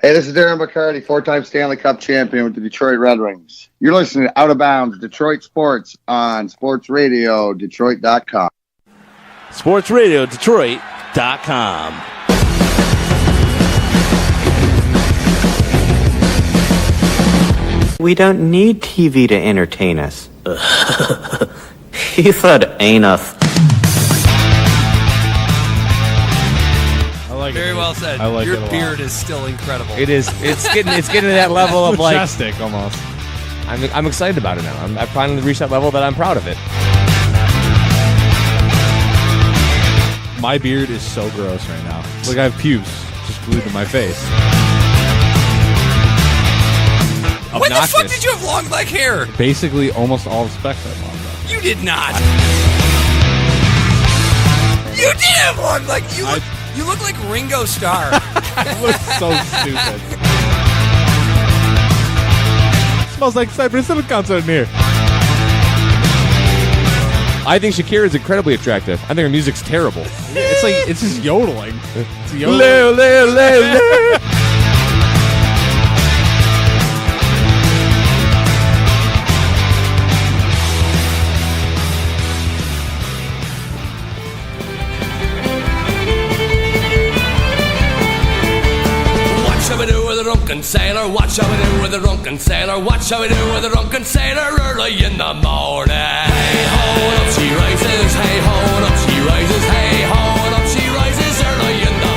Hey, this is Darren McCarty, four-time Stanley Cup champion with the Detroit Red Wings. You're listening to Out of Bounds, Detroit Sports on sportsradiodetroit.com. sportsradiodetroit.com. We don't need TV to entertain us. He said anus. Very well said. I like Your it a lot. beard is still incredible. It is. It's getting to that level of like majestic almost. I'm excited about it now. I've finally reached that level that I'm proud of it. My beard is so gross right now. It's like I have pubes just glued to my face. When the fuck did you have long black hair? Basically, almost all the specs I have long though. You did not. You did have long black. You look like Ringo Starr. I look so stupid. Smells like Cypress Hill concert in here. I think Shakira is incredibly attractive. I think her music's terrible. It's just yodeling. It's yodeling. Leo, Leo, Leo, Leo. Drunken sailor, watch how we do with a drunken sailor. Watch how we do with a drunken sailor early in the morning. Hey ho, and up she rises. Hey ho, and up she rises. Hey ho, and up she rises early in the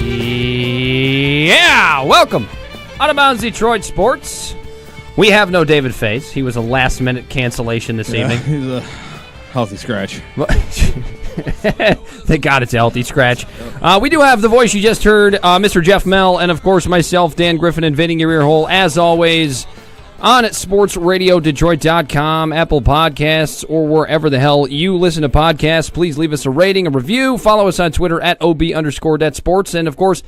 morning. Yeah, welcome. Out of Bounds Detroit Sports. We have no David Faze. He was a last-minute cancellation this evening. He's a healthy scratch. Thank God it's a healthy scratch. We do have the voice you just heard, Mr. Geoff Mell, and of course myself, Dan Griffin, invading your ear hole, as always, on at sportsradiodetroit.com, Apple Podcasts, or wherever the hell you listen to podcasts. Please leave us a rating, a review. Follow us on Twitter at OB_DETSports, and of course,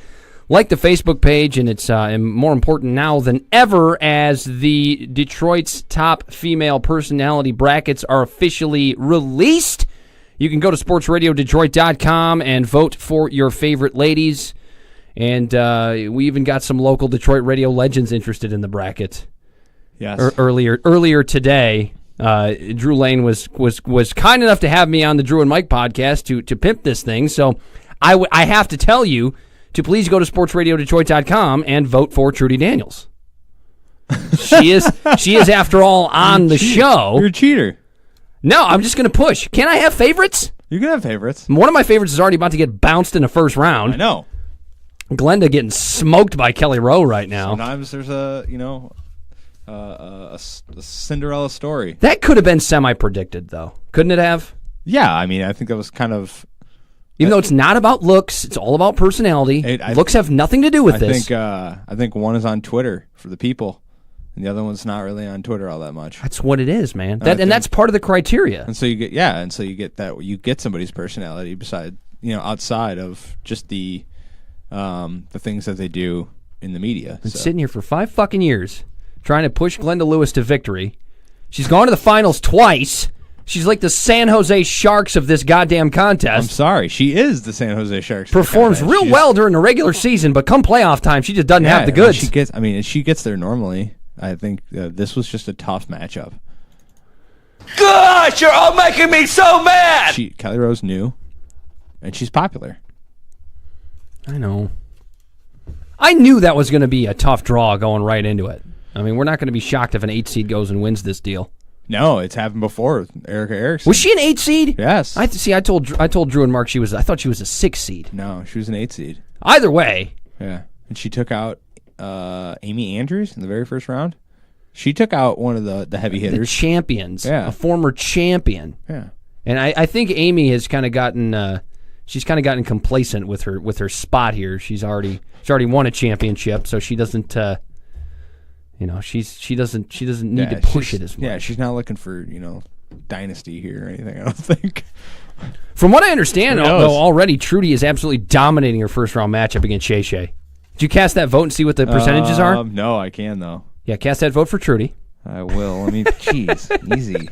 like the Facebook page, and it's more important now than ever as the Detroit's top female personality brackets are officially released. You can go to sportsradiodetroit.com and vote for your favorite ladies. And we even got some local Detroit radio legends interested in the bracket. Yes. Earlier today, Drew Lane was kind enough to have me on the Drew and Mike podcast to pimp this thing. So I have to tell you to please go to sportsradiodetroit.com and vote for Trudy Daniels. She is after all on the show. You're a cheater. No, I'm just going to push. Can I have favorites? You can have favorites. One of my favorites is already about to get bounced in the first round. I know. Glenda getting smoked by Kelly Rowe right now. Sometimes there's a Cinderella story. That could have been semi-predicted, though. Couldn't it have? Yeah, I mean, I think that was kind of... Even though it's not about looks, it's all about personality. Looks have nothing to do with this. I think one is on Twitter for the people, and the other one's not really on Twitter all that much. That's what it is, man. That's part of the criteria. And so you get that you get somebody's personality outside of just the things that they do in the media. Been sitting here for 5 fucking years trying to push Glenda Lewis to victory. She's gone to the finals twice. She's like the San Jose Sharks of this goddamn contest. I'm sorry, she is the San Jose Sharks. Performs real well during the regular season, but come playoff time, she just doesn't have the goods. She gets there normally. I think this was just a tough matchup. Gosh, you're all making me so mad! Kelly Rowe's new, and she's popular. I know. I knew that was going to be a tough draw going right into it. I mean, we're not going to be shocked if an 8 seed goes and wins this deal. No, it's happened before with Erica Erickson. Was she an 8 seed? Yes. I told Drew and Mark I thought she was a 6 seed. No, she was an 8 seed. Either way. Yeah. And she took out Amy Andrews in the very first round. She took out one of the heavy hitters. The champions. Yeah. A former champion. Yeah. And I think Amy has kind of gotten complacent with her spot here. She's already won a championship, so she doesn't she doesn't need to push it as much. Yeah, she's not looking for, dynasty here or anything, I don't think. From what I understand, though, already Trudy is absolutely dominating her first round matchup against Shay Shay. Did you cast that vote and see what the percentages are? No, I can though. Yeah, cast that vote for Trudy. I will. Jeez, easy.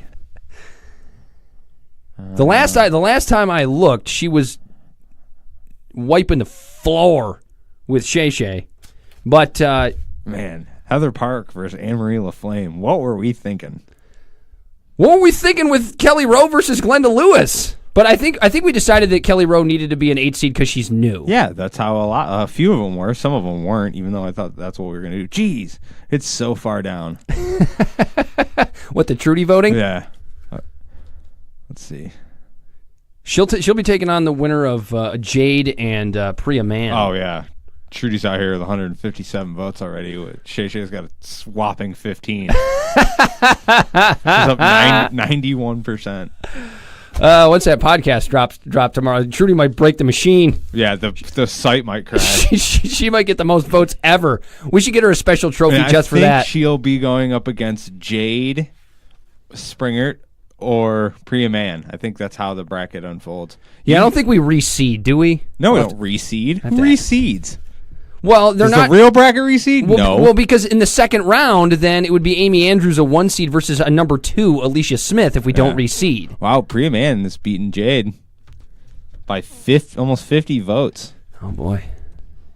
The last time I looked, she was wiping the floor with Shay Shay. But Man, Heather Park versus Anne-Marie LaFlame. What were we thinking? What were we thinking with Kelly Rowe versus Glenda Lewis? But I think we decided that Kelly Rowe needed to be an 8 seed because she's new. Yeah, that's how a few of them were. Some of them weren't, even though I thought that's what we were going to do. Jeez, it's so far down. What, the Trudy voting? Yeah. Let's see. She'll be taking on the winner of Jade and Priya Mann. Oh, yeah. Trudy's out here with 157 votes already. Shay Shay's got a whopping 15. She's up 91%. Once that podcast drop tomorrow, Trudy might break the machine. Yeah, the site might crash. she might get the most votes ever. We should get her a special trophy just for that. I think she'll be going up against Jade Springert or Priya Mann. I think that's how the bracket unfolds. Yeah, I don't think we reseed, do we? No, we don't reseed. Who reseeds? Well, they're not the real bracket reseed. No. Well, because in the second round, then it would be Amy Andrews, a 1 seed, versus a number 2, Alicia Smith, if we don't reseed. Wow, Priya Mann is beating Jade by almost 50 votes. Oh, boy.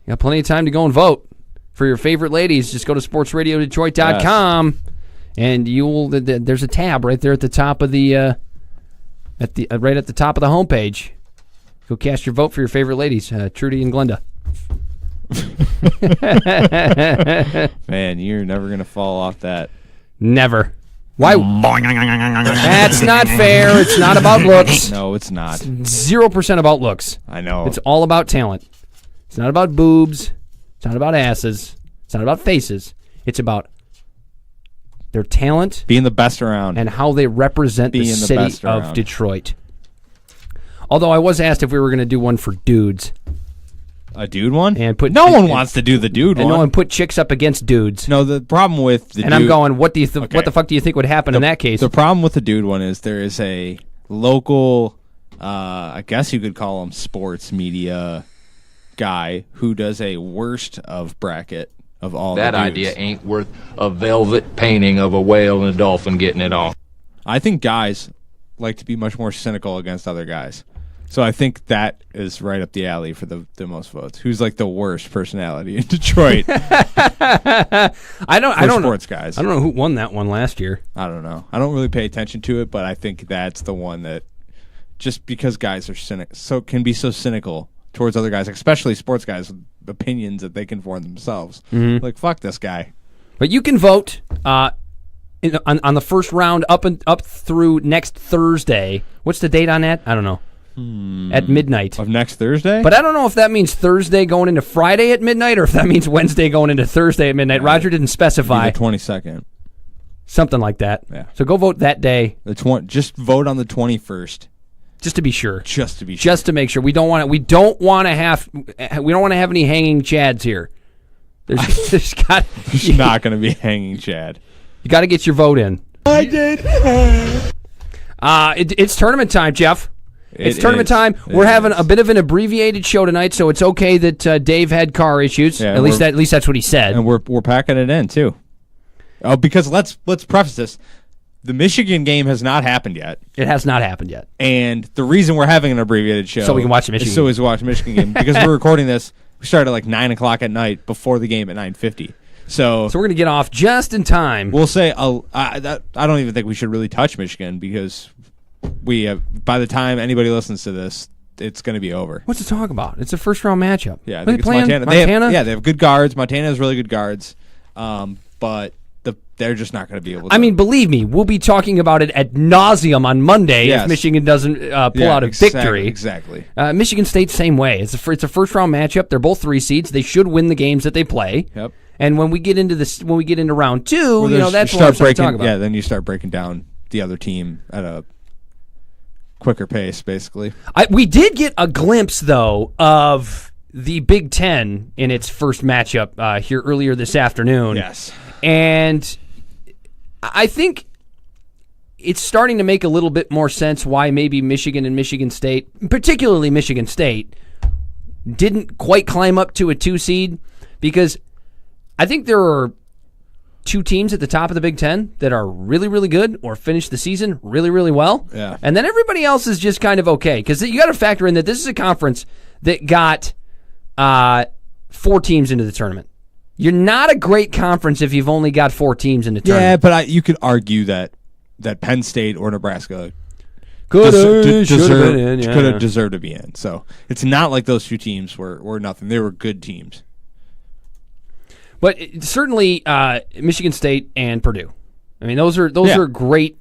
You got plenty of time to go and vote for your favorite ladies. Just go to sportsradiodetroit.com, and there's a tab right there at the top of the right at the top of the homepage. Go cast your vote for your favorite ladies, Trudy and Glenda. Man, you're never going to fall off that. Never. Why? That's not fair. It's not about looks. No, it's not. 0% about looks. I know. It's all about talent. It's not about boobs. It's not about asses. It's not about faces. It's about their talent. Being the best around. And how they represent the city of Detroit. Although I was asked if we were going to do one for dudes. A dude one? No one wants to do the dude one. And no one put chicks up against dudes. No, the problem with the dude... And I'm going, what the fuck do you think would happen in that case? The problem with the dude one is there is a local, I guess you could call him sports media guy who does a worst of bracket of all that the dudes. Idea ain't worth a velvet painting of a whale and a dolphin getting it on. I think guys like to be much more cynical against other guys. So I think that is right up the alley for the most votes. Who's like the worst personality in Detroit? I don't sports guys. I don't know who won that one last year. I don't know. I don't really pay attention to it, but I think that's the one that just because guys are can be so cynical towards other guys, especially sports guys with opinions that they can form themselves. Mm-hmm. Like fuck this guy. But you can vote on the first round up through next Thursday. What's the date on that? I don't know. At midnight. Of next Thursday? But I don't know if that means Thursday going into Friday at midnight or if that means Wednesday going into Thursday at midnight. Roger didn't specify. The 22nd. Something like that. Yeah. So go vote that day. Just vote on the 21st. Just to be sure. Just to be sure. Just to make sure. We don't want to have any hanging chads here. There's not going to be hanging chad. You got to get your vote in. I did. It's tournament time, Geoff. It's tournament time. We're having a bit of an abbreviated show tonight, so it's okay that Dave had car issues. Yeah, at least that's what he said. And we're packing it in too. Oh, because let's preface this: the Michigan game has not happened yet. It has not happened yet. And the reason we're having an abbreviated show so we can watch the Michigan. So we can watch the Michigan game because we're recording this. We started at like 9:00 at night before the game at 9:50. So we're gonna get off just in time. We'll say I don't even think we should really touch Michigan because. By the time anybody listens to this, it's going to be over. What's to talk about? It's a first-round matchup. Yeah, I think it's Montana. They have good guards. Montana has really good guards, but they're just not going to be able to. I mean, believe me, we'll be talking about it ad nauseum on Monday if Michigan doesn't pull out a victory. Exactly. Michigan State, same way. It's a first-round matchup. They're both 3 seeds. They should win the games that they play. Yep. And when we get into round 2, that's what we're going to talk about. Yeah, then you start breaking down the other team at a quicker pace, basically. We did get a glimpse, though, of the Big Ten in its first matchup here earlier this afternoon. Yes. And I think it's starting to make a little bit more sense why maybe Michigan and Michigan State, particularly Michigan State, didn't quite climb up to a 2 seed, because I think there are 2 teams at the top of the Big Ten that are really, really good or finish the season really, really well. Yeah. And then everybody else is just kind of okay, because you got to factor in that this is a conference that got 4 teams into the tournament. You're not a great conference if you've only got 4 teams in the tournament. Yeah, but you could argue that Penn State or Nebraska could have deserved to be in. So it's not like those 2 teams were nothing. They were good teams. But certainly Michigan State and Purdue. I mean, those are great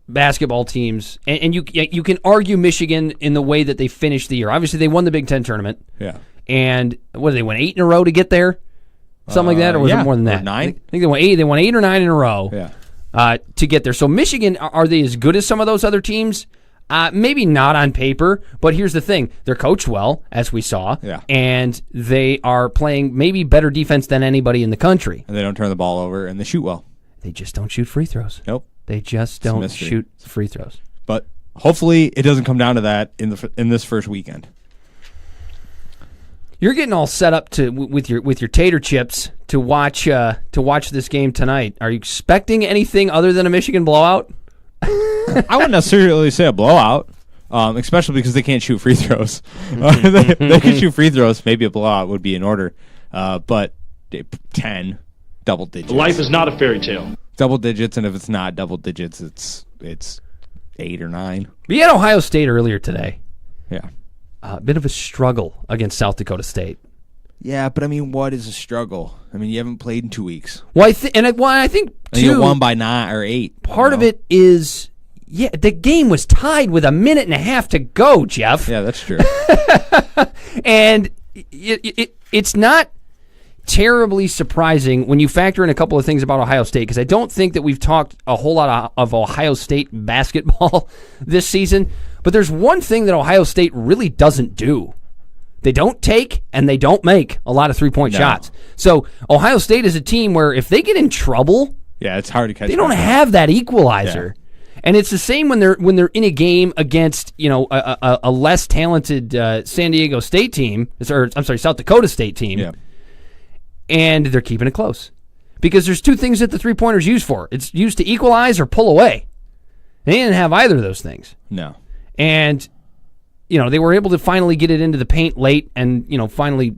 basketball teams, and you can argue Michigan in the way that they finished the year. Obviously, they won the Big Ten tournament. Yeah. And what did they win 8 in a row to get there? Something like that, or was it more than that? 9. I think they won 8. They won 8 or 9 in a row. Yeah. To get there. So Michigan, are they as good as some of those other teams? Maybe not on paper, but here's the thing. They're coached well, as we saw, and they are playing maybe better defense than anybody in the country. And they don't turn the ball over, and they shoot well. They just don't shoot free throws. Nope. They just don't shoot free throws. But hopefully it doesn't come down to that in this first weekend. You're getting all set up with your tater chips to watch this game tonight. Are you expecting anything other than a Michigan blowout? I wouldn't necessarily say a blowout, especially because they can't shoot free throws. They can shoot free throws. Maybe a blowout would be in order, but 10 double digits. Life is not a fairy tale. Double digits, and if it's not double digits, it's 8 or 9. We had Ohio State earlier today. Yeah, a bit of a struggle against South Dakota State. Yeah, but I mean, what is a struggle? I mean, you haven't played in 2 weeks. Well, I think too, you won by 9 or 8. Part of it is, the game was tied with a minute and a half to go, Geoff. Yeah, that's true. And it's not terribly surprising when you factor in a couple of things about Ohio State, because I don't think that we've talked a whole lot of Ohio State basketball this season. But there's one thing that Ohio State really doesn't do. They don't take and they don't make a lot of three-point shots. So Ohio State is a team where if they get in trouble, it's hard to catch. They don't have that equalizer. Yeah. And it's the same when they're in a game against a less talented San Diego State team, or I'm sorry, South Dakota State team. Yeah. And they're keeping it close. Because there's 2 things that the three-pointer's used for. It's used to equalize or pull away. They didn't have either of those things. No. And they were able to finally get it into the paint late, and finally,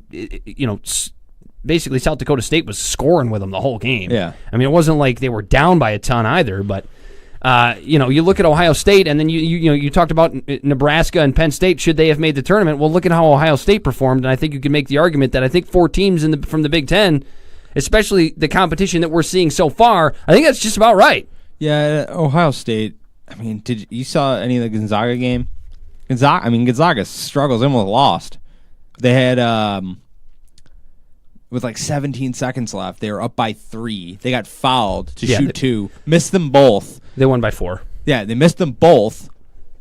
basically South Dakota State was scoring with them the whole game. Yeah, I mean, it wasn't like they were down by a ton either. But you look at Ohio State, and then you talked about Nebraska and Penn State. Should they have made the tournament? Well, look at how Ohio State performed, and I think you can make the argument that I think 4 teams from the Big Ten, especially the competition that we're seeing so far, I think that's just about right. Yeah, Ohio State. I mean, did you saw any of the Gonzaga game? Gonzaga struggles, almost lost. They had, with like 17 seconds left, they were up by 3. They got fouled to shoot 2, missed them both. They won by 4. Yeah, they missed them both.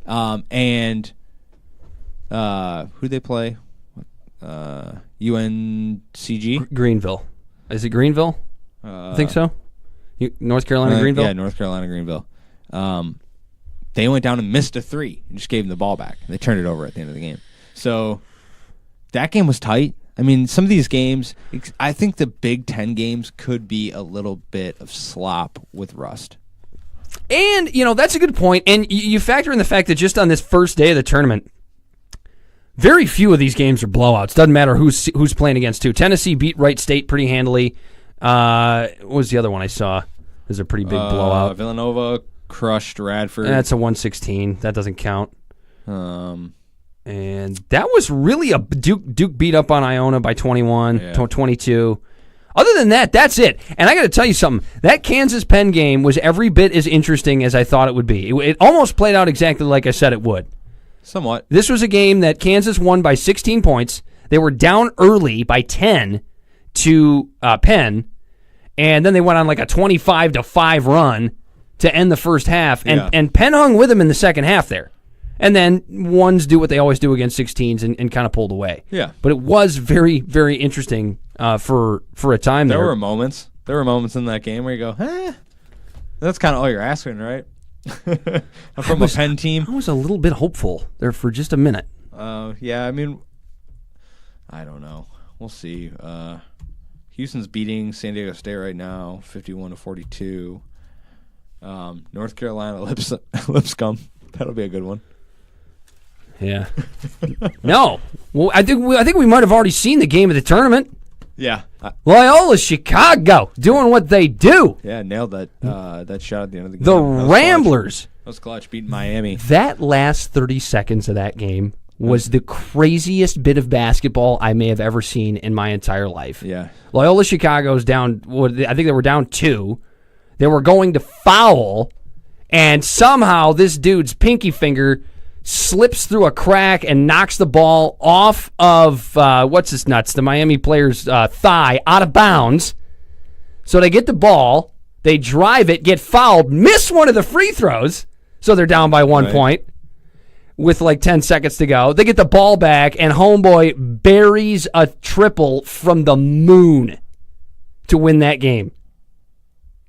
And who'd they play? UNCG? Greenville. Is it Greenville? I think so. North Carolina, Greenville? Yeah, North Carolina, Greenville. They went down and missed a 3 and just gave them the ball back. They turned it over at the end of the game. So that game was tight. I mean, some of these games, I think the Big Ten games could be a little bit of slop with rust. And, that's a good point. And you factor in the fact that just on this first day of the tournament, very few of these games are blowouts. Doesn't matter who's playing against who. Tennessee beat Wright State pretty handily. What was the other one I saw? It was a pretty big blowout. Villanova crushed Radford. That's a 116. That doesn't count. And that was really a Duke beat up on Iona by 21, 22. Other than that, that's it. And I got to tell you something. That Kansas-Penn game was every bit as interesting as I thought it would be. It almost played out exactly like I said it would. Somewhat. This was a game that Kansas won by 16 points. They were down early by 10 to Penn, and then they went on like a 25-5 run to end the first half, and Penn hung with them in the second half there. And then ones do what they always do against 16s and kind of pulled away. Yeah. But it was very, very interesting for a time there. There were moments. There were moments in that game where you go, that's kind of all you're asking, right? From a Penn team. I was a little bit hopeful there for just a minute. Yeah, I mean, I don't know. We'll see. Houston's beating San Diego State right now, 51-42. North Carolina Lipscomb. That'll be a good one. Yeah. No. Well, I think we might have already seen the game of the tournament. Yeah. Loyola Chicago doing what they do. Yeah, nailed that that shot at the end of the game. The Ramblers. That was clutch, beating Miami. That last 30 seconds of that game was the craziest bit of basketball I may have ever seen in my entire life. Yeah. Loyola Chicago's down, I think they were down 2. They were going to foul, and somehow this dude's pinky finger slips through a crack and knocks the ball off of, the Miami player's thigh, out of bounds. So they get the ball, they drive it, get fouled, miss one of the free throws, so they're down by 1 point with like 10 seconds to go. They get the ball back, and homeboy buries a triple from the moon to win that game.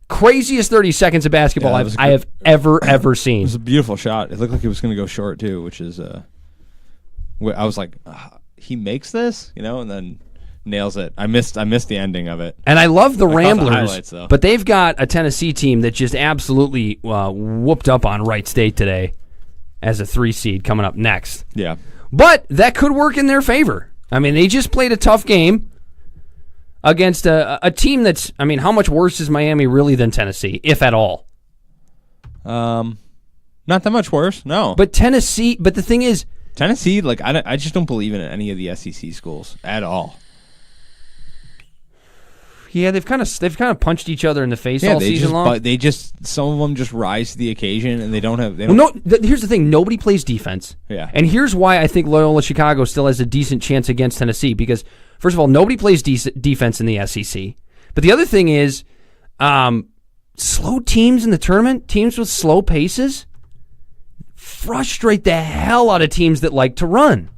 Craziest 30 seconds of basketball I have ever seen. It was a beautiful shot. It looked like it was going to go short, too, which is... I was like, he makes this? And then nails it. I missed the ending of it. And I love the Ramblers, highlights, though. But they've got a Tennessee team that just absolutely whooped up on Wright State today as a 3 seed coming up next. Yeah. But that could work in their favor. I mean, they just played a tough game against a team that's, how much worse is Miami really than Tennessee, if at all? Not that much worse, no. But the thing is... Tennessee, I just don't believe in any of the SEC schools at all. Yeah, they've kind of punched each other in the face all season long. But some of them just rise to the occasion, and they don't have... Here's the thing. Nobody plays defense. Yeah. And here's why I think Loyola Chicago still has a decent chance against Tennessee, because... First of all, nobody plays defense in the SEC. But the other thing is, slow teams in the tournament, teams with slow paces, frustrate the hell out of teams that like to run.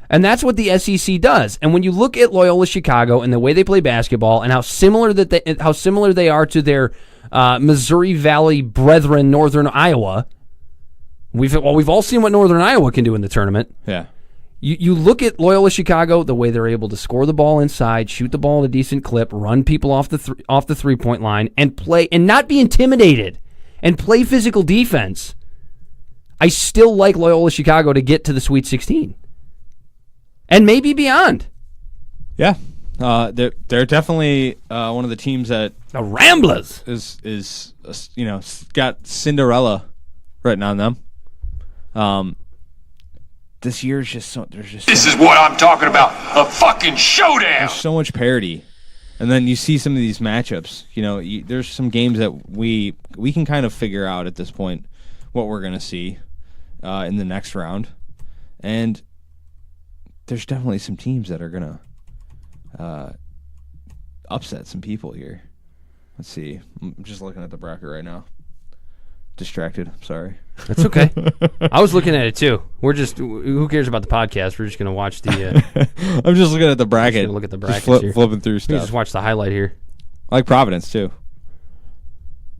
And that's what the SEC does. And when you look at Loyola Chicago and the way they play basketball and how similar they are to their Missouri Valley brethren, Northern Iowa, we've all seen what Northern Iowa can do in the tournament. Yeah. You look at Loyola Chicago, the way they're able to score the ball inside, shoot the ball at a decent clip, run people off the 3-point line, and play and not be intimidated, and play physical defense. I still like Loyola Chicago to get to the Sweet 16, and maybe beyond. Yeah, they're definitely one of the teams that the Ramblers is got Cinderella written on them. This year is just This is what I'm talking about. A fucking showdown. There's so much parity. And then you see some of these matchups. There's some games that we can kind of figure out at this point what we're going to see in the next round. And there's definitely some teams that are going to upset some people here. Let's see. I'm just looking at the bracket right now. Distracted. Sorry. That's okay. I was looking at it too. Who cares about the podcast? We're just going to watch the... I'm just looking at the bracket. Look at the bracket. Flipping through stuff. You just watch the highlight here. I like Providence too.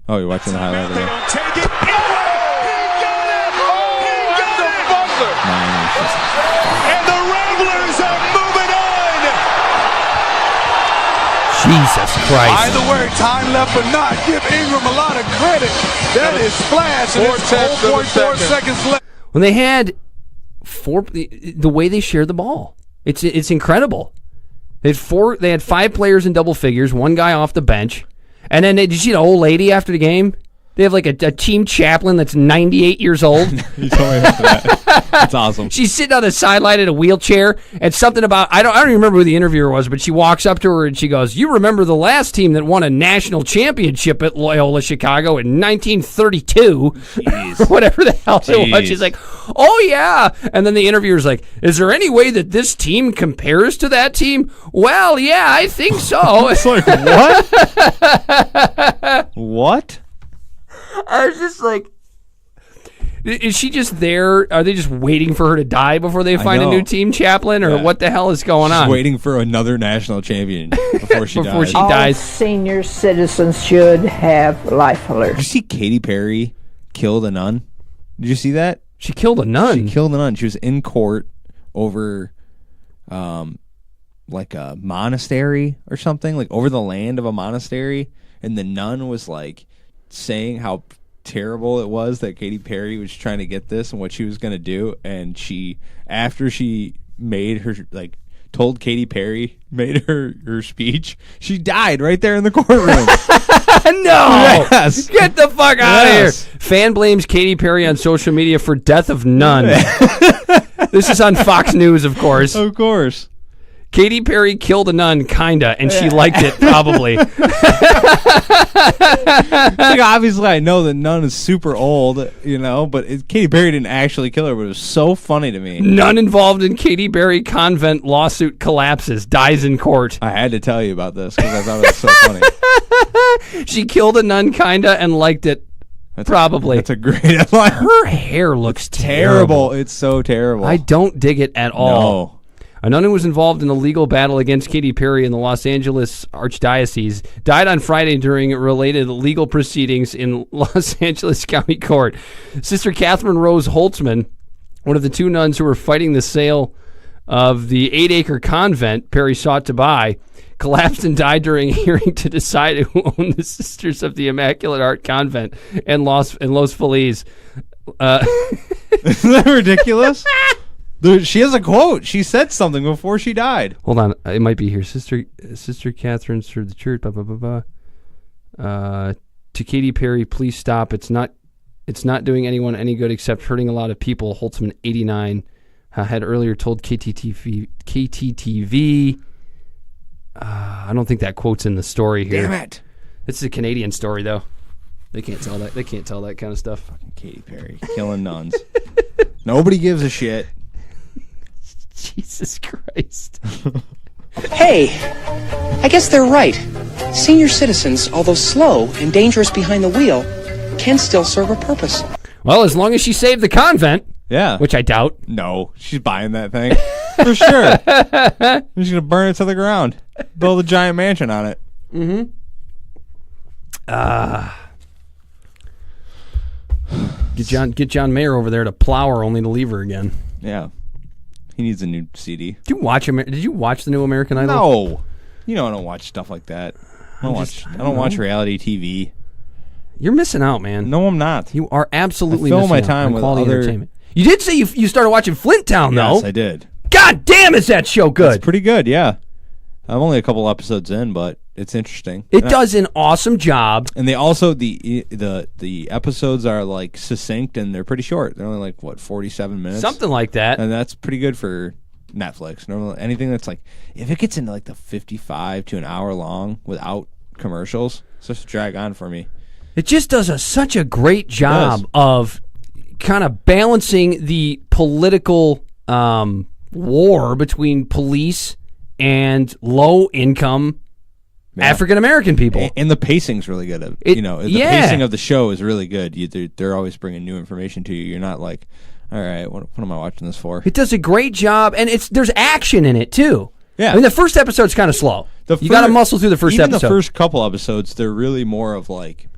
Oh, you're watching the highlight again. Take it. He got it. And the Ramblers are moving on. Jesus Christ. Either way, time left or not, give Ingram a lot of credit. That is splash, and there's 4.4 seconds left. When they had the way they shared the ball, it's incredible. They had 5 players in double figures, 1 guy off the bench, and then did you see the old lady after the game? They have like a team chaplain that's 98 years old. You told me about that. That's awesome. She's sitting on the sideline in a wheelchair, and something about I don't even remember who the interviewer was, but she walks up to her and she goes, "You remember the last team that won a national championship at Loyola Chicago in 1932?" Whatever the hell it was. She's like, "Oh yeah." And then the interviewer's like, "Is there any way that this team compares to that team?" "Well, yeah, I think so." It's like, what? What? I was just like, is she just there? Are they just waiting for her to die before they find a new team chaplain, or what the hell is going on? Waiting for another national champion before she dies. All senior citizens should have life alerts. Did you see Katy Perry killed a nun? Did you see that? She killed a nun? She killed a nun. She was in court over like a monastery or something, like over the land of a monastery, and the nun was like saying how terrible it was that Katy Perry was trying to get this and what she was going to do, and after she made her told Katy Perry, made her speech, she died right there in the courtroom. No! Yes. Get the fuck out of here. Fan blames Katy Perry on social media for death of nun. This is on Fox News, of course. Of course. Katy Perry killed a nun, kinda, and she liked it, probably. Obviously, I know that nun is super old, but Katy Perry didn't actually kill her, but it was so funny to me. Nun involved in Katy Perry convent lawsuit collapses, dies in court. I had to tell you about this because I thought it was so funny. She killed a nun, kinda, and liked it. Probably. That's a great headline. Her hair looks terrible. It's so terrible. I don't dig it at all. No. A nun who was involved in a legal battle against Katy Perry in the Los Angeles Archdiocese died on Friday during related legal proceedings in Los Angeles County Court. Sister Catherine Rose Holtzman, one of the two nuns who were fighting the sale of the 8-acre convent Perry sought to buy, collapsed and died during a hearing to decide who owned the Sisters of the Immaculate Heart Convent in Los Feliz. Isn't that ridiculous? She has a quote. She said something before she died. Hold on, it might be here. Sister Catherine served the church. To Katy Perry, please stop. It's not doing anyone any good except hurting a lot of people. Holtzman, 89, had earlier told KTTV. I don't think that quote's in the story here. Damn it! This is a Canadian story, though. They can't tell that. They can't tell that kind of stuff. Fucking Katy Perry killing nuns. Nobody gives a shit. Jesus Christ. Hey, I guess they're right. Senior citizens, although slow and dangerous behind the wheel, can still serve a purpose. Well, as long as she saved the convent. Yeah. Which I doubt. No, she's buying that thing. For sure. She's going to burn it to the ground. Build a giant mansion on it. Mm-hmm. Get John Mayer over there to plow her only to leave her again. Yeah. He needs a new CD. Did you watch the new American Idol? No. I don't watch stuff like that. I don't watch reality TV. You're missing out, man. No, I'm not. You are absolutely missing missing my time out on with quality other entertainment. You did say you started watching Flint Town, though. Yes, I did. God damn, is that show good? It's pretty good, yeah. I'm only a couple episodes in, but it's interesting. It does an awesome job. And they also the episodes are like succinct and they're pretty short. They're only 47 minutes, something like that. And that's pretty good for Netflix. Normally, anything that's if it gets into the 55 to an hour long without commercials, it's just drag on for me. It just does such a great job of kind of balancing the political war between police and low-income African-American people. And the pacing's really good. The pacing of the show is really good. They're always bringing new information to you. You're not all right, what am I watching this for? It does a great job, and there's action in it, too. Yeah. I mean, the first episode's kind of slow. You got to muscle through the first episode. Even the first couple episodes, they're really more of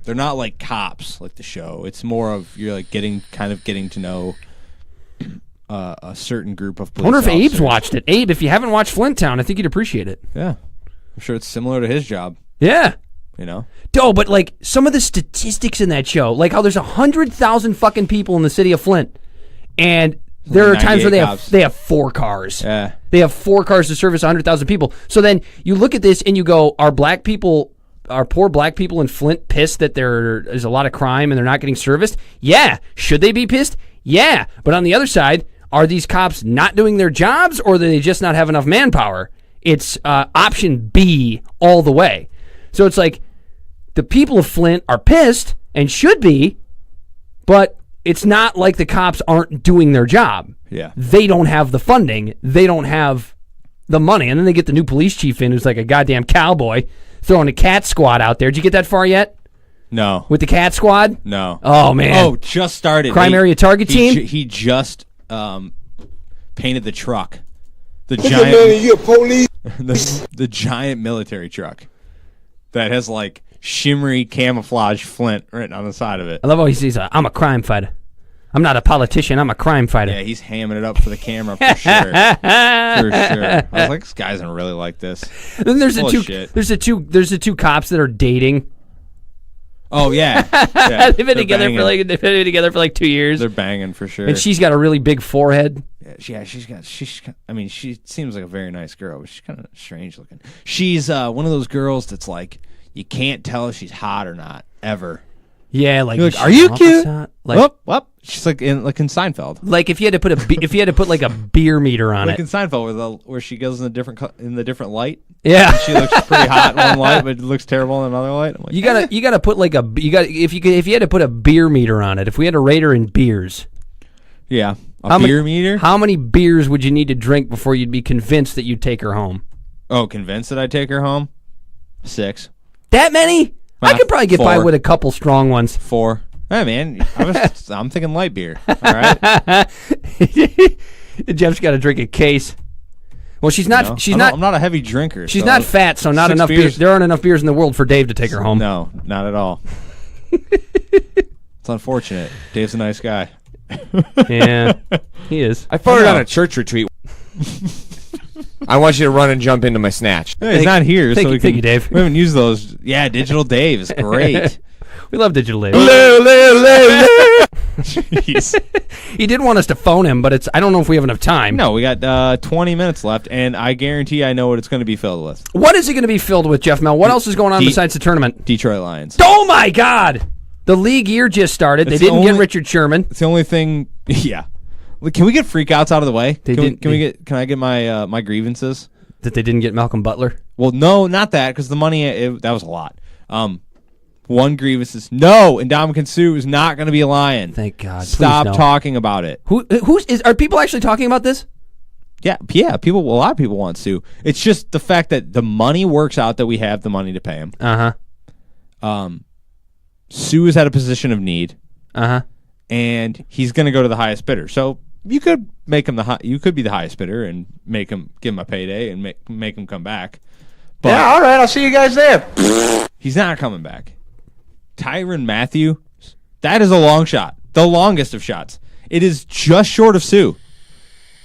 they're not like cops like the show. It's more of you're getting to know a certain group of police I wonder if officers. Abe's watched it. Abe, if you haven't watched Flint Town, I think you'd appreciate it. Yeah. I'm sure it's similar to his job. Yeah. But some of the statistics in that show, how there's 100,000 fucking people in the city of Flint, and there are times where they have 4 cars. Yeah. They have 4 cars to service 100,000 people. So then you look at this and you go, are poor black people in Flint pissed that there is a lot of crime and they're not getting serviced? Yeah. Should they be pissed? Yeah. But on the other side, are these cops not doing their jobs, or do they just not have enough manpower? It's option B all the way. So it's the people of Flint are pissed and should be, but it's not like the cops aren't doing their job. Yeah. They don't have the funding. They don't have the money. And then they get the new police chief in who's like a goddamn cowboy throwing a cat squad out there. Did you get that far yet? No. With the cat squad? No. Oh, man. Oh, just started. Crime area target team? He just painted the truck. The giant military truck that has shimmery camouflage Flint written on the side of it. I love how he says, I'm a crime fighter. I'm not a politician. I'm a crime fighter. Yeah, he's hamming it up for the camera for sure. For sure. I was like, this guy doesn't really like this. Then there's the two cops that are dating. Oh yeah, they've been together for like 2 years. They're banging for sure. And she's got a really big forehead. Yeah, she's. I mean, she seems like a very nice girl, but she's kind of strange looking. She's one of those girls that's like you can't tell if she's hot or not ever. Yeah, like are you cute? Like, whoop. She's like in Seinfeld. Like if you had to put like a beer meter on like it. in Seinfeld, where she goes in the different light. Yeah, she looks pretty hot in one light, but looks terrible in another light. I'm like, you gotta put like if you had to put a beer meter on it. If we had to rate her in beers, yeah, beer meter. How many beers would you need to drink before you'd be convinced that you'd take her home? Oh, convinced that I'd take her home? 6. That many? I could probably get 4. by with a couple strong ones. 4. Hey, man, I'm thinking light beer. All right. Geoff's got to drink a case. Well, she's not. I'm not a heavy drinker. She's not fat, so not enough beers. There aren't enough beers in the world for Dave to take her home. No, not at all. It's unfortunate. Dave's a nice guy. Yeah, he is. I farted on a church retreat. I want you to run and jump into my snatch. Yeah, he's not here, so thank you, Dave. We haven't used those. Yeah, Digital Dave is great. We love Digital Dave. Jeez. He did want us to phone him, but I don't know if we have enough time. No, we got 20 minutes left, and I guarantee I know what it's going to be filled with. What is it going to be filled with, Geoff Mel? What else is going on besides the tournament? Detroit Lions. Oh, my God! The league year just started. They didn't get Richard Sherman. It's the only thing. Yeah. Can we get freakouts out of the way? Can I get my my grievances? That they didn't get Malcolm Butler? Well, no, not that, because the money, that was a lot. One grievance is, no, Ndamukong Suh is not going to be a Lion. Thank God. Stop talking about it. Are people actually talking about this? Yeah, a lot of people want Suh. It's just the fact that the money works out that we have the money to pay him. Suh is at a position of need. And he's going to go to the highest bidder. So you could make him you could be the highest bidder and give him a payday and make him come back. But yeah, all right, I'll see you guys there. He's not coming back. Tyrann Mathieu, that is a long shot. The longest of shots. It is just short of Suh.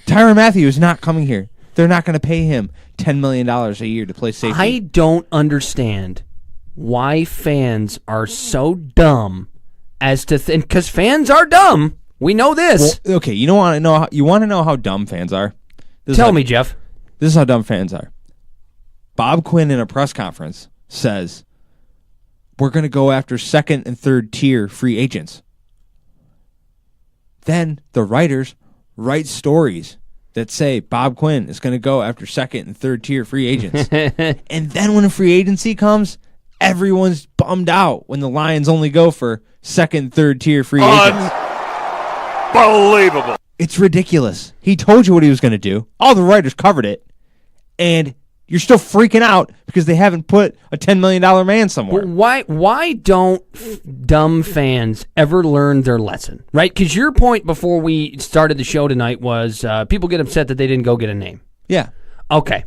Tyrann Mathieu is not coming here. They're not going to pay him $10 million a year to play safety. I don't understand why fans are so dumb as to think, because fans are dumb. We know this. Well, okay, you want to know how dumb fans are? Tell me, Geoff. This is how dumb fans are. Bob Quinn in a press conference says, we're going to go after second and third tier free agents. Then the writers write stories that say Bob Quinn is going to go after second and third tier free agents. And then when a free agency comes, everyone's bummed out when the Lions only go for second, third tier free agents. Unbelievable. It's ridiculous. He told you what he was going to do. All the writers covered it. And you're still freaking out because they haven't put a $10 million man somewhere. Why don't dumb fans ever learn their lesson, right? Because your point before we started the show tonight was people get upset that they didn't go get a name. Yeah. Okay.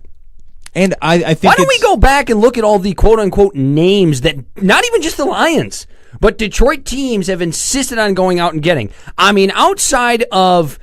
And I think why don't we go back and look at all the quote-unquote names that, not even just the Lions, but Detroit teams have insisted on going out and getting? I mean, outside of,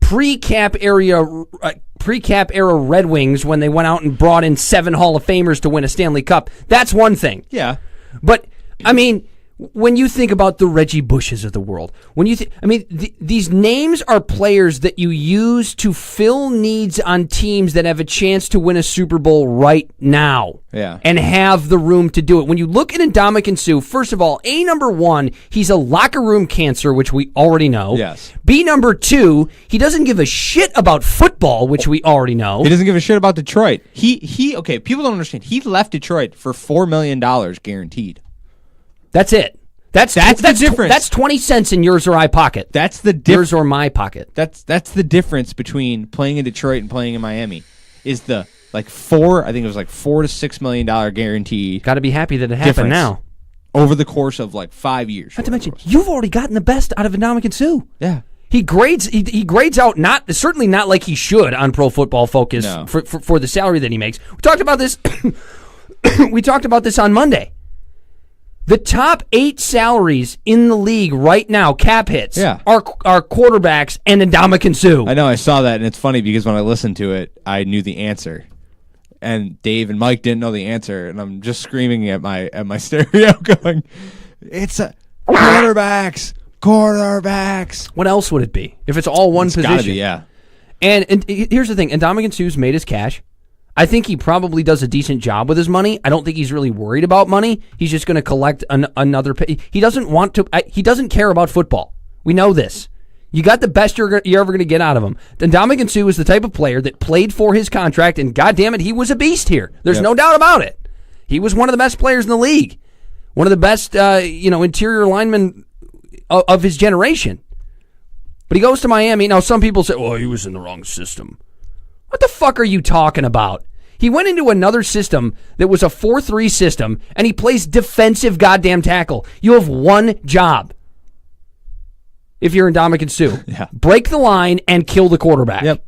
pre-cap era Red Wings when they went out and brought in 7 Hall of Famers to win a Stanley Cup, that's one thing. Yeah. But, I mean, when you think about the Reggie Bushes of the world, these names are players that you use to fill needs on teams that have a chance to win a Super Bowl right now. Yeah. And have the room to do it. When you look at Ndamukong Suh, first of all, number 1, he's a locker room cancer, which we already know. Yes. Number 2, he doesn't give a shit about football, which we already know. He doesn't give a shit about Detroit. Okay, people don't understand. He left Detroit for $4 million guaranteed. That's it. That's the difference. That's 20 cents in yours or I pocket. That's the yours or my pocket. That's the difference between playing in Detroit and playing in Miami. Is the $4 to $6 million guarantee. Got to be happy that it happened now. Over the course of 5 years. Not to mention, you've already gotten the best out of Ndamukong Suh. Yeah. He grades out certainly not like he should on Pro Football Focus for the salary that he makes. We talked about this. We talked about this on Monday. The top 8 salaries in the league right now, cap hits, are quarterbacks and Ndamukong Suh. I know, I saw that, and it's funny because when I listened to it, I knew the answer. and Dave and Mike didn't know the answer, and I'm just screaming at my stereo, going, "It's a quarterbacks." What else would it be if it's all one position? Gotta be, yeah. And here's the thing: Ndamukong Suh's made his cash. I think he probably does a decent job with his money. I don't think he's really worried about money. He's just going to collect another pay. He doesn't want to. He doesn't care about football. We know this. You got the best you're ever going to get out of him. Ndamukong Suh is the type of player that played for his contract, and goddamn it, he was a beast here. There's no doubt about it. He was one of the best players in the league, one of the best, interior linemen of his generation. But he goes to Miami. Now, some people say, "Oh, he was in the wrong system." What the fuck are you talking about? He went into another system that was a 4-3 system, and he plays defensive goddamn tackle. You have one job. If you're Ndamukong Suh, break the line and kill the quarterback. Yep.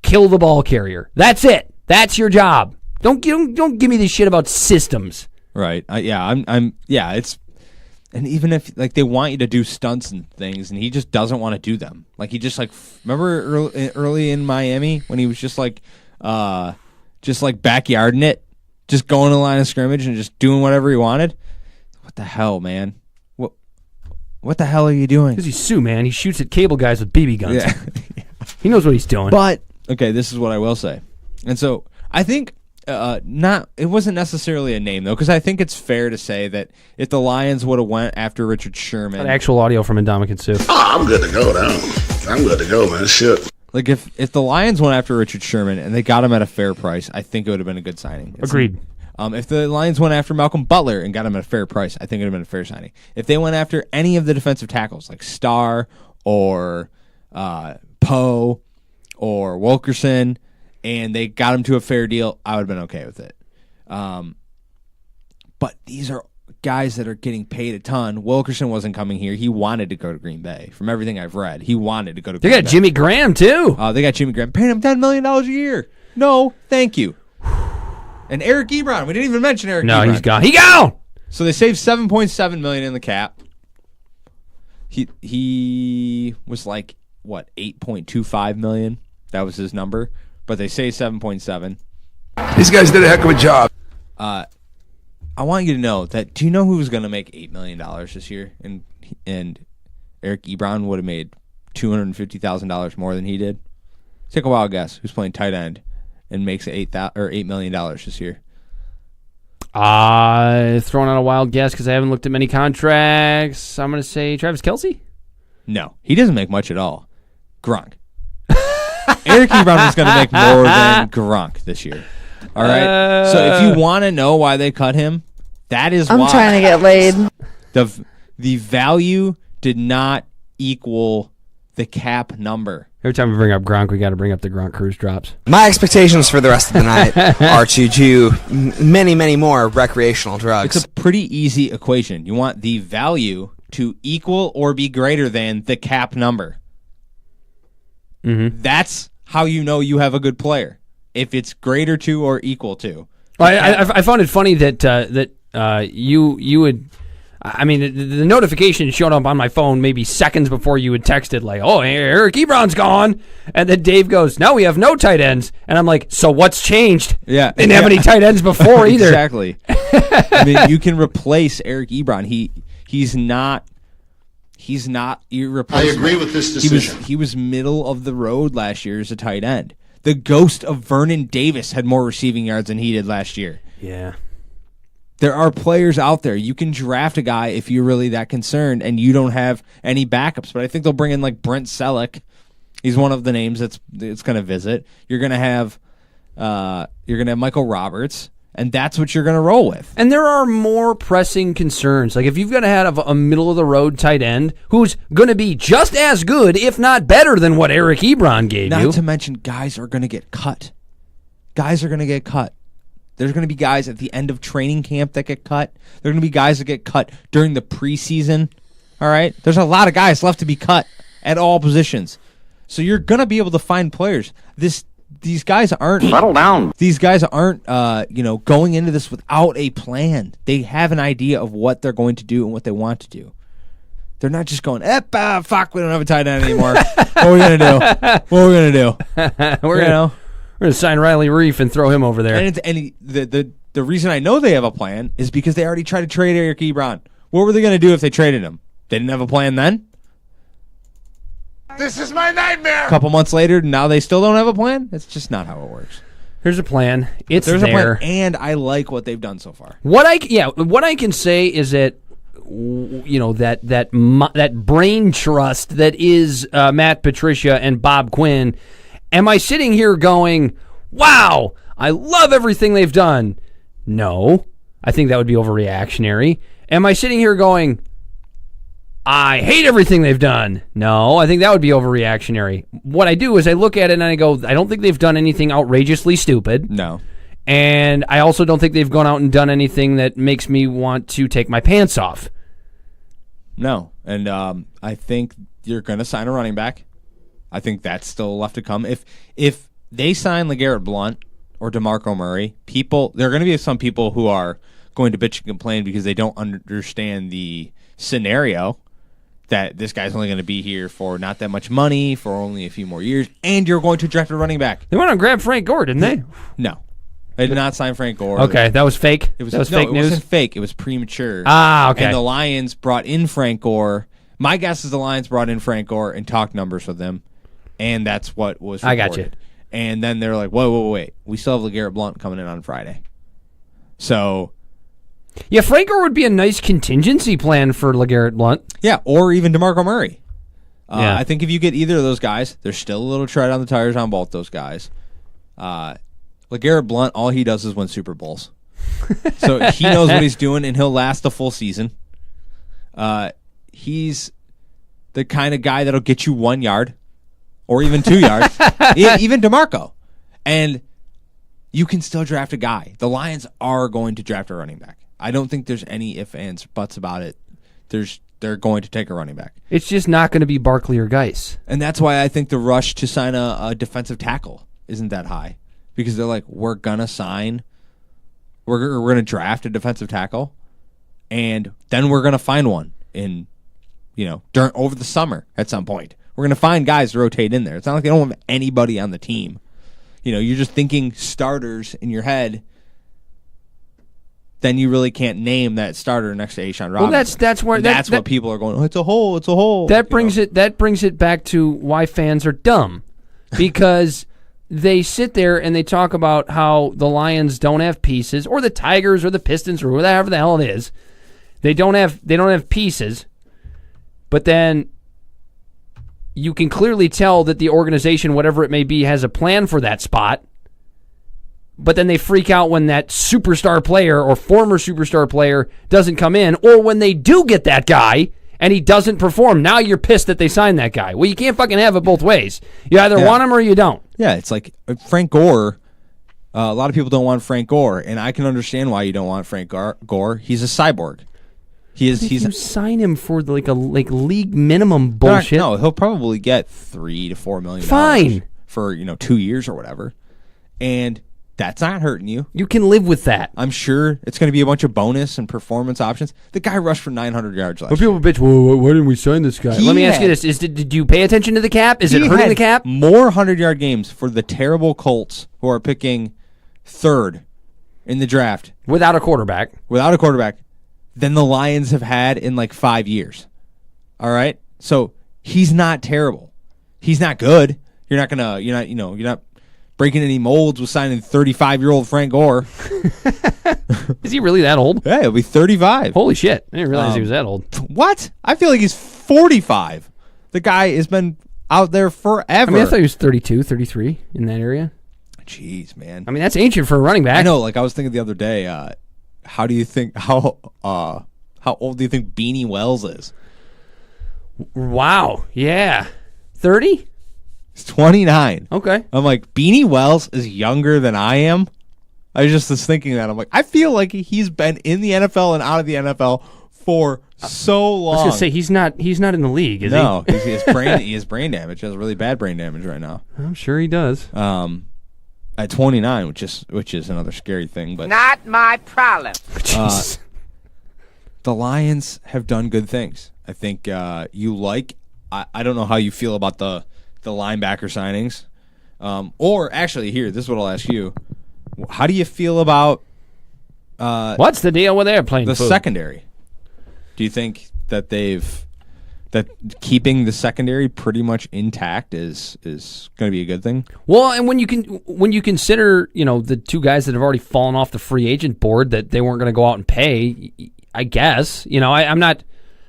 Kill the ball carrier. That's it. That's your job. Don't give me this shit about systems. Right. It's, and even if they want you to do stunts and things, and he just doesn't want to do them. He just remember early in Miami when he was just backyarding it, just going to the line of scrimmage and just doing whatever he wanted. What the hell, man? What the hell are you doing? Because he's Sue, man. He shoots at cable guys with BB guns. Yeah. He knows what he's doing. But okay, this is what I will say, and so I think. It wasn't necessarily a name though, because I think it's fair to say that if the Lions would have went after Richard Sherman, got actual audio from Ndamukong Suh. Oh, I'm good to go now. I'm good to go, man. Shit. If the Lions went after Richard Sherman and they got him at a fair price, I think it would have been a good signing. Agreed. If the Lions went after Malcolm Butler and got him at a fair price, I think it would have been a fair signing. If they went after any of the defensive tackles like Starr or Poe or Wilkerson, and they got him to a fair deal, I would have been okay with it. But these are guys that are getting paid a ton. Wilkerson wasn't coming here. He wanted to go to Green Bay. From everything I've read, he wanted to go to Green Bay. They got Jimmy Graham, too. They got Jimmy Graham. Paying him $10 million a year. No, thank you. And Eric Ebron. We didn't even mention Eric Ebron. No, he's gone. He gone! So they saved $7.7 million in the cap. He was $8.25 million. That was his number. But they say 7.7. These guys did a heck of a job. I want you to know that. Do you know who was going to make $8 million this year? And Eric Ebron would have made $250,000 more than he did. Take a wild guess. Who's playing tight end and makes $8 million this year? Throwing out a wild guess because I haven't looked at many contracts. I'm going to say Travis Kelce. No, he doesn't make much at all. Gronk. Eric Ebron is going to make more than Gronk this year. All right. So if you want to know why they cut him, that is why. I'm trying to get laid. The value did not equal the cap number. Every time we bring up Gronk, we got to bring up the Gronk cruise drops. My expectations for the rest of the night are to do many, many more recreational drugs. It's a pretty easy equation. You want the value to equal or be greater than the cap number. Mm-hmm. That's how you know you have a good player. If it's greater to or equal to. I found it funny that you would. I mean, the notification showed up on my phone maybe seconds before you had texted, "Oh, Eric Ebron's gone," and then Dave goes, "No, we have no tight ends," and I'm like, "So what's changed?" Yeah, didn't have any tight ends before either. Exactly. I mean, you can replace Eric Ebron. He's not irreplaceable. I agree with this decision. He was middle of the road last year as a tight end. The ghost of Vernon Davis had more receiving yards than he did last year. Yeah. There are players out there. You can draft a guy if you're really that concerned and you don't have any backups. But I think they'll bring in Brent Selleck. He's one of the names that's going to visit. You're going to have Michael Roberts. And that's what you're going to roll with. And there are more pressing concerns. If you've got to have a middle-of-the-road tight end who's going to be just as good, if not better, than what Eric Ebron gave you. Not to mention guys are going to get cut. Guys are going to get cut. There's going to be guys at the end of training camp that get cut. There are going to be guys that get cut during the preseason. All right? There's a lot of guys left to be cut at all positions. So you're going to be able to find players. These guys aren't settle down. These guys aren't going into this without a plan. They have an idea of what they're going to do and what they want to do. They're not just going, fuck, we don't have a tight end anymore. What are we gonna do? What are we gonna do? We're going to sign Riley Reef and throw him over there. And the reason I know they have a plan is because they already tried to trade Eric Ebron. What were they going to do if they traded him? They didn't have a plan then? This is my nightmare. A couple months later, now they still don't have a plan? That's just not how it works. There's a plan. There's a plan, and I like what they've done so far. What I can say is that that brain trust that is Matt Patricia and Bob Quinn. Am I sitting here going, "Wow, I love everything they've done"? No, I think that would be overreactionary. Am I sitting here going, "I hate everything they've done"? No, I think that would be overreactionary. What I do is I look at it and I go, I don't think they've done anything outrageously stupid. No. And I also don't think they've gone out and done anything that makes me want to take my pants off. No. And I think you're going to sign a running back. I think that's still left to come. If they sign LeGarrette Blount or DeMarco Murray, there are going to be some people who are going to bitch and complain because they don't understand the scenario that this guy's only going to be here for not that much money, for only a few more years, and you're going to draft a running back. They went and grabbed Frank Gore, didn't they? No. They did not sign Frank Gore. Okay, that was fake? That was fake news? It wasn't fake. It was premature. Ah, okay. And the Lions brought in Frank Gore. My guess is the Lions brought in Frank Gore and talked numbers with him, and that's what was reported. I got you. And then they're like, whoa, wait. We still have LeGarrette Blount coming in on Friday. So... yeah, Frank Gore would be a nice contingency plan for LeGarrette Blount. Yeah, or even DeMarco Murray. Yeah. I think if you get either of those guys, there's still a little tread on the tires on both those guys. LeGarrette Blount, all he does is win Super Bowls. So he knows what he's doing, and he'll last a full season. He's the kind of guy that'll get you 1 yard or even 2 yards, even DeMarco. And you can still draft a guy. The Lions are going to draft a running back. I don't think there's any ifs, ands, buts about it. They're going to take a running back. It's just not going to be Barkley or Geis. And that's why I think the rush to sign a defensive tackle isn't that high. Because they're like, we're going to draft a defensive tackle, and then we're going to find one over the summer at some point. We're going to find guys to rotate in there. It's not like they don't have anybody on the team. You're just thinking starters in your head. Then you really can't name that starter next to A'Shaun Robinson. Well, that's what people are going. Oh, it's a hole. It's a hole. That brings it back to why fans are dumb, because they sit there and they talk about how the Lions don't have pieces, or the Tigers, or the Pistons, or whatever the hell it is. They don't have pieces, but then you can clearly tell that the organization, whatever it may be, has a plan for that spot. But then they freak out when that superstar player or former superstar player doesn't come in, or when they do get that guy and he doesn't perform. Now you're pissed that they signed that guy. Well, you can't fucking have it both ways. You either want him or you don't. Yeah, it's like Frank Gore. A lot of people don't want Frank Gore, and I can understand why you don't want Frank Gore. He's a cyborg. You sign him for like league minimum bullshit. No, he'll probably get $3 to $4 million. Fine. For 2 years or whatever, and that's not hurting you. You can live with that. I'm sure it's going to be a bunch of bonus and performance options. The guy rushed for 900 yards last year. People bitch, well, why didn't we sign this guy? Let me ask you this. Did you pay attention to the cap? Is it hurting the cap? More 100-yard games for the terrible Colts, who are picking third in the draft. Without a quarterback. Than the Lions have had in like 5 years. All right? So he's not terrible. He's not good. You're not breaking any molds with signing 35-year-old Frank Gore. Is he really that old? Yeah, he'll be 35. Holy shit. I didn't realize he was that old. What? I feel like he's 45. The guy has been out there forever. I mean, I thought he was 32, 33 in that area. Jeez, man. I mean, that's ancient for a running back. I know. Like, I was thinking the other day, how old do you think Beanie Wells is? Wow. Yeah. 30? He's 29. Okay. I'm like, Beanie Wells is younger than I am. I just was thinking that. I'm like, I feel like he's been in the NFL and out of the NFL for so long. I was going to say, he's not in the league, is he? No, he has brain damage. He has really bad brain damage right now. I'm sure he does. At 29, which is another scary thing. But not my problem. The Lions have done good things. I think I don't know how you feel about the linebacker signings. Or actually, here, this is what I'll ask you. How do you feel about what's the deal with airplane the food? secondary? Do you think that that keeping the secondary pretty much intact is going to be a good thing? Well, and when you consider, the two guys that have already fallen off the free agent board that they weren't going to go out and pay, I guess, I'm not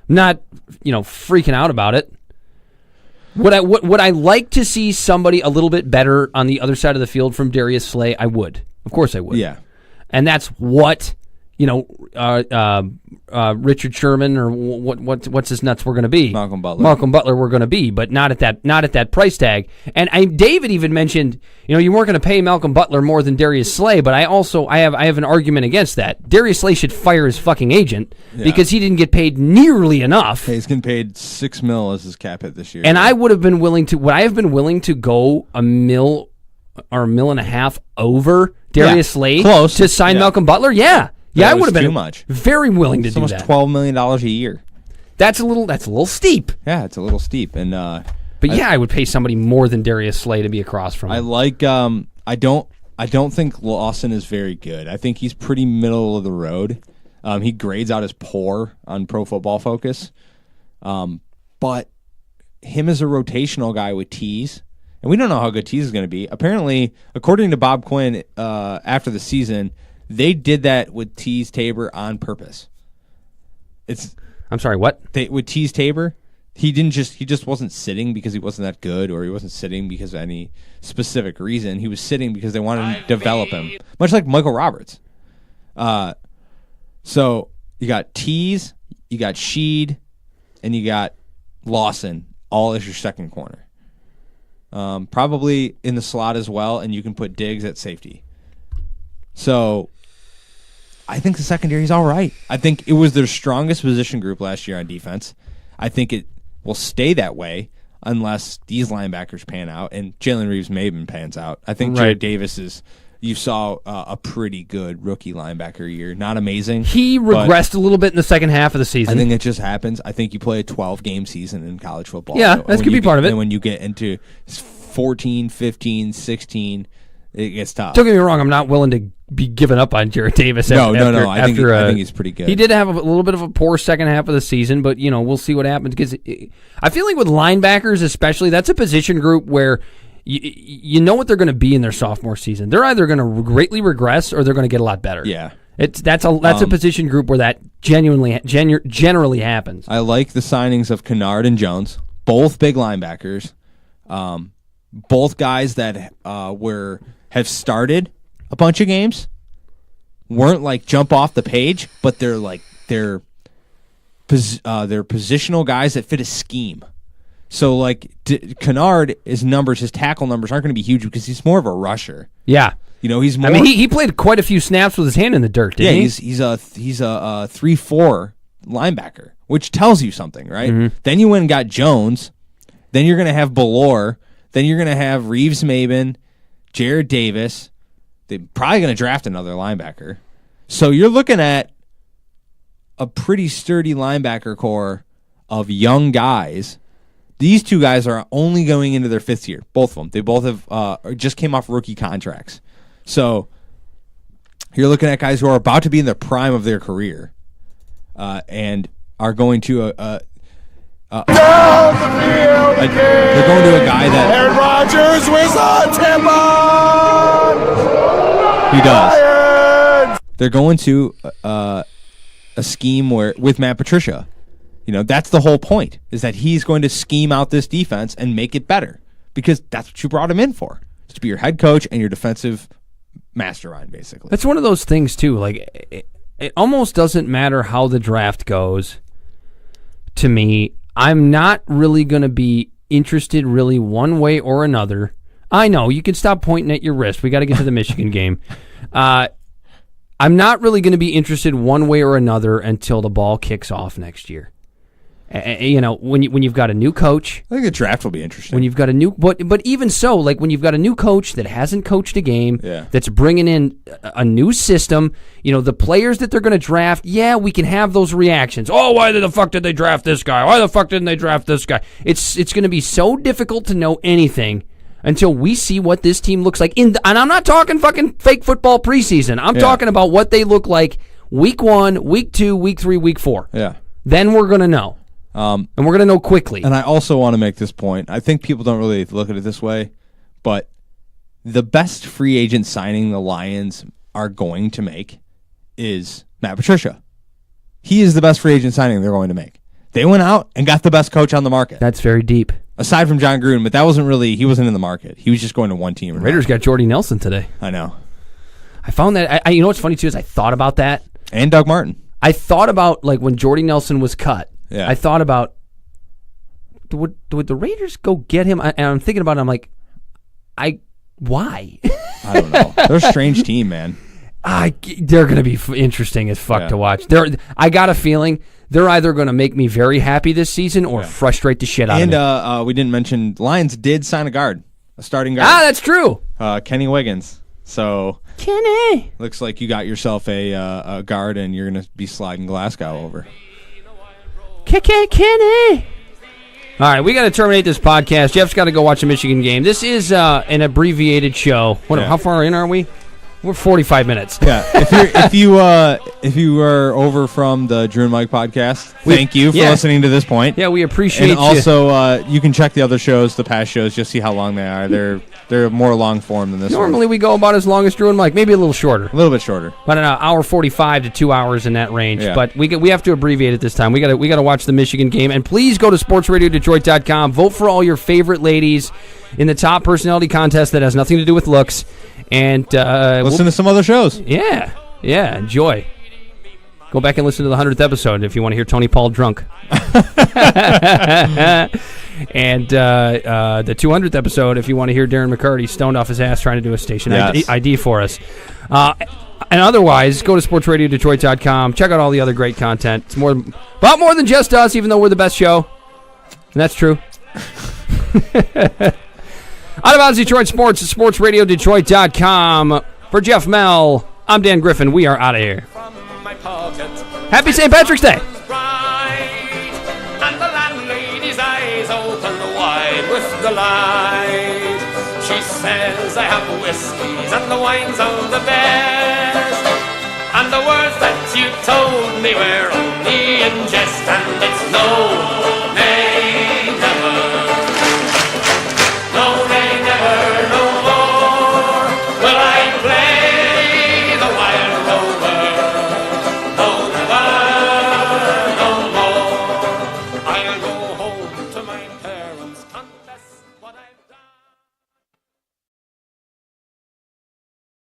freaking out about it. Would I like to see somebody a little bit better on the other side of the field from Darius Slay? I would. Of course I would. Yeah. And that's what, Richard Sherman or what's his nuts we're going to be. Malcolm Butler we're going to be, but not at that price tag. And David even mentioned, you weren't going to pay Malcolm Butler more than Darius Slay, but I have an argument against that. Darius Slay should fire his fucking agent because he didn't get paid nearly enough. Hey, he's getting paid $6 million as his cap hit this year. And I have been willing to go $1 million or $1.5 million over Darius Slay to sign Malcolm Butler. Yeah. Yeah, I would have been too much. Very willing to do almost that. $12 million a year. That's a little steep. Yeah, it's a little steep, and but I would pay somebody more than Darius Slay to be across from him. I like. I don't think Lawson is very good. I think he's pretty middle of the road. He grades out as poor on Pro Football Focus, but him as a rotational guy with Tees, and we don't know how good Tees is going to be. Apparently, according to Bob Quinn, after the season, they did that with Tees Tabor on purpose. I'm sorry, what? With Tees Tabor, he just wasn't sitting because he wasn't that good, or he wasn't sitting because of any specific reason. He was sitting because they wanted to develop him, much like Michael Roberts. So you got Tees, you got Sheed, and you got Lawson, all as your second corner. Probably in the slot as well, and you can put Diggs at safety. So I think the secondary is all right. I think it was their strongest position group last year on defense. I think it will stay that way unless these linebackers pan out, and Jalen Reeves-Maybin pans out. I think Jared Davis you saw a pretty good rookie linebacker year. Not amazing. He regressed a little bit in the second half of the season. I think it just happens. I think you play a 12-game season in college football. Yeah, that could be part of it. And when you get into 14, 15, 16, it gets tough. Don't get me wrong. I'm not willing to be given up on Jared Davis. No. I think he's pretty good. He did have a little bit of a poor second half of the season, but we'll see what happens. Because I feel like with linebackers, especially, that's a position group where you know what they're going to be in their sophomore season. They're either going to greatly regress or they're going to get a lot better. Yeah, that's a position group where that generally happens. I like the signings of Kennard and Jones, both big linebackers, both guys that have started a bunch of games, weren't like jump off the page, but they're positional guys that fit a scheme. So like Kennard, his tackle numbers aren't going to be huge because he's more of a rusher. Yeah, he's more. I mean, he played quite a few snaps with his hand in the dirt. Didn't he? He's a 3-4 linebacker, which tells you something, right? Mm-hmm. Then you went and got Jones. Then you're going to have Ballore. Then you're going to have Reeves-Maybin, Jared Davis. They're probably going to draft another linebacker. So you're looking at a pretty sturdy linebacker core of young guys. These two guys are only going into their fifth year, both of them. They both have just came off rookie contracts. So you're looking at guys who are about to be in the prime of their career and are going to they're going to a guy that Aaron Rodgers wins on Tampa. He does. They're going to a scheme with Matt Patricia. That's the whole point, is that he's going to scheme out this defense and make it better, because that's what you brought him in for, is to be your head coach and your defensive mastermind, basically. That's one of those things, too. Like, it almost doesn't matter how the draft goes to me. I'm not really going to be interested really one way or another. I know, you can stop pointing at your wrist. We got to get to the Michigan game. I'm not really going to be interested one way or another until the ball kicks off next year. When you've got a new coach, I think the draft will be interesting. When you've got a new, but even so, like when you've got a new coach that hasn't coached a game, that's bringing in a new system, the players that they're going to draft, we can have those reactions. Oh, why the fuck did they draft this guy? Why the fuck didn't they draft this guy? It's going to be so difficult to know anything until we see what this team looks like. And I'm not talking fucking fake football preseason. I'm talking about what they look like week 1, week 2, week 3, week 4. Yeah. Then we're going to know. And we're going to know quickly. And I also want to make this point. I think people don't really look at it this way, but the best free agent signing the Lions are going to make is Matt Patricia. He is the best free agent signing they're going to make. They went out and got the best coach on the market. That's very deep. Aside from John Gruden, but he wasn't in the market. He was just going to one team. Raiders got Jordy Nelson today. I know. I found that, you know what's funny too is I thought about that. And Doug Martin. I thought about, like, when Jordy Nelson was cut, I thought about, would the Raiders go get him? And I'm thinking about it, I'm like, why? I don't know. They're a strange team, man. They're going to be interesting as fuck to watch. I got a feeling they're either going to make me very happy this season or frustrate the shit out of me. And we didn't mention, Lions did sign a starting guard. That's true. Kenny Wiggins. So Kenny, looks like you got yourself a guard, and you're going to be sliding Glasgow over. Kenny. All right, we got to terminate this podcast. Jeff's got to go watch the Michigan game. This is an abbreviated show. How far in are we? We're 45 minutes. Yeah. If you were over from the Drew and Mike podcast, thank you for listening to this point. Yeah, we appreciate and also, you can check the other shows, the past shows, just see how long they are. They're more long form than this. Normally we go about as long as Drew and Mike, maybe a little shorter. A little bit shorter. About an hour 45 to 2 hours in that range. Yeah. But we have to abbreviate it this time. We got to watch the Michigan game, and please go to sportsradiodetroit.com. Vote for all your favorite ladies in the top personality contest that has nothing to do with looks. And listen to some other shows. Yeah, enjoy. Go back and listen to the 100th episode if you want to hear Tony Paul drunk. And the 200th episode if you want to hear Darren McCarty stoned off his ass trying to do a station ID for us. And otherwise, go to sportsradiodetroit.com. Check out all the other great content. It's about more than just us, even though we're the best show. And that's true. Out of Bounds Detroit Sports, sportsradiodetroit.com. For Geoff Mell, I'm Dan Griffin. We are out of here. Happy St. Patrick's Day. And the landlady's eyes open wide with delight. She says, I have whiskeys and the wines of the best. And the words that you told me were only in jest, and it's no